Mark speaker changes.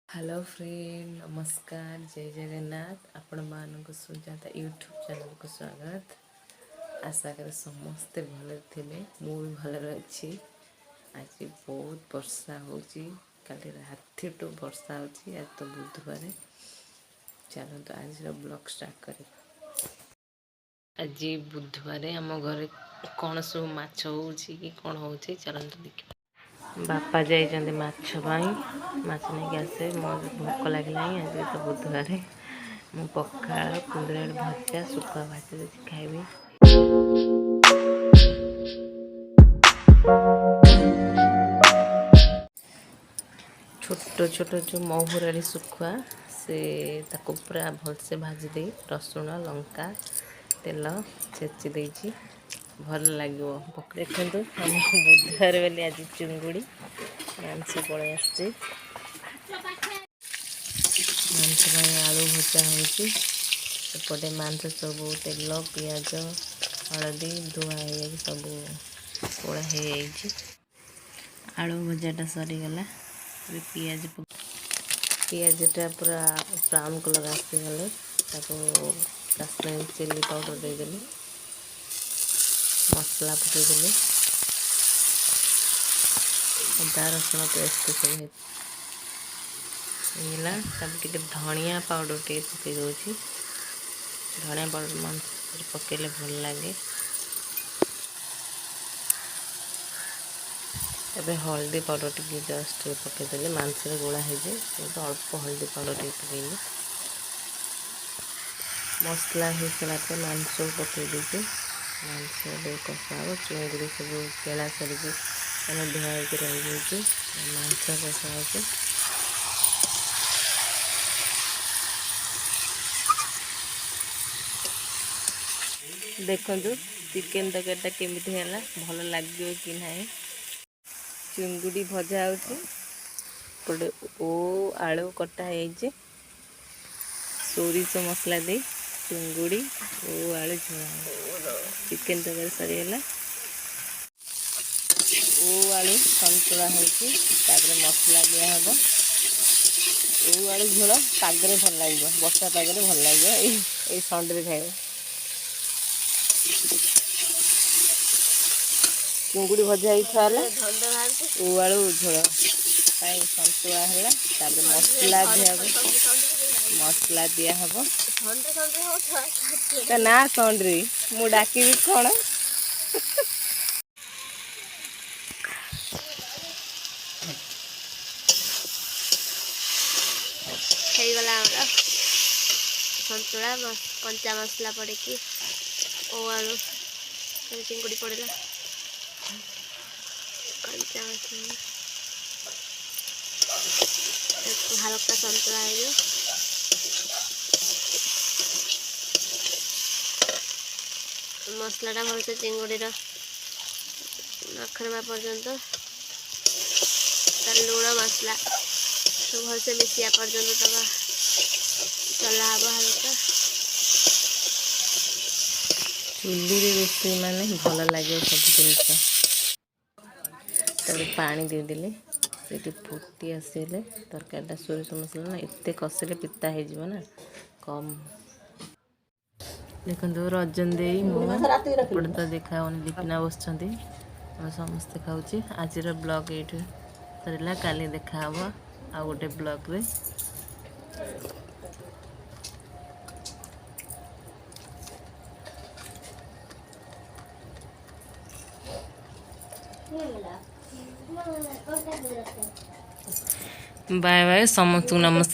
Speaker 1: Hello friend, नमस्कार, जय जगन्नाथ। आपण मानक सुजाता यूट्यूब चैनल को स्वागत। आशा कर समस्ते भले थे, मु भी भले अच्छी। आज बहुत वर्षा होची, काली राति टू वर्षा होची। आज तो बुधवार, चलो तो आज ब्लॉग स्टार्ट करें। आज बुधवार आम घर कौन सब माछ होची कि कौन होची, चलते देखिए। बापा जाइए माछ माछ नहीं आसे। मोर भोक लगे। आज तो बुधवार, मु पखाड़ कुंदरी भजा सुखा भाजी खाइबी। छोट छोट जो महुराड़ी सुखुआ से ताको पूरा भलसे भाजी दे रसुण लंका तेल छेची देछि, भल लगे। देखते हम बुधवार बोली आज चिंगुड़ी मांस पलि आसछि। मांस आलू भजा होपटे मांस सब तेल पियाज हलदी धुआ सब पोड़ा हो। आलू भजाटा सरीगला। पियाजटा पूरा ब्राउन कलर आसीगले काश्मीरी चिली पाउडर देदेली, मसला पकईदेली, अदा रसुण पेस्ट सब होगा। टे धनिया पाउडर टे पकई दूसरी। धनिया पाउडर मांस पकईले भल लगे। एबे हल्दी पाउडर टी जस्ट पकईदे, मांस गोला हो जाए तो अल्प हल्दी पाउडर टी पकईली। मसला हो सारा मांस पकई देती। मांस कषा हो, चिंगुड़ी सब केला सरिक धुआ रही मांस कषा हो। देखु चिकेन तरकारीटा केमी है, भल लगे कि ना। चिंगुड़ी भजा होपटे ओ आलू कटा है, सोरिष मसला दे चिंगुड़ी ओ आलू झोल चिकेन तरकारी सरीगला। ओ आलू सतुला होपर मसला दिहब। ओ आलू झोल पागरे भल लगे, वर्षा पागरे भल लगे। ये संडे खाए चिंगुड़ी भजा ही ओ आलू झोल सतुला है। मसला दिहब, मसला दिहब ना संड्री मु डाकिबी कौन। गला सतुला कंचा मसला पड़ी ओ आलू चिंगुड़ी पड़ा कंचा मसला हल्का सतुला है। मसलाटा भलसे चिंगुड़ीर नखरमा पर्यंत तार लुण मसला सब भलसे मिसिया पर्यंत तक चला हब। हल्का चुली रोषे माने भल लगे सब जिनस। पानी देदेले से फुटी आसले तरकारीटा सोरिष मसला ना एत कषिले पिता हो कम। देखो रजन दे मुझे तो देखा दीपिना बस समस्ते खाऊँ। आज ब्लॉग ये सरला, काली देखा आ गोटे ब्लॉग रे। बाय बाय, समस्त नमस्कार।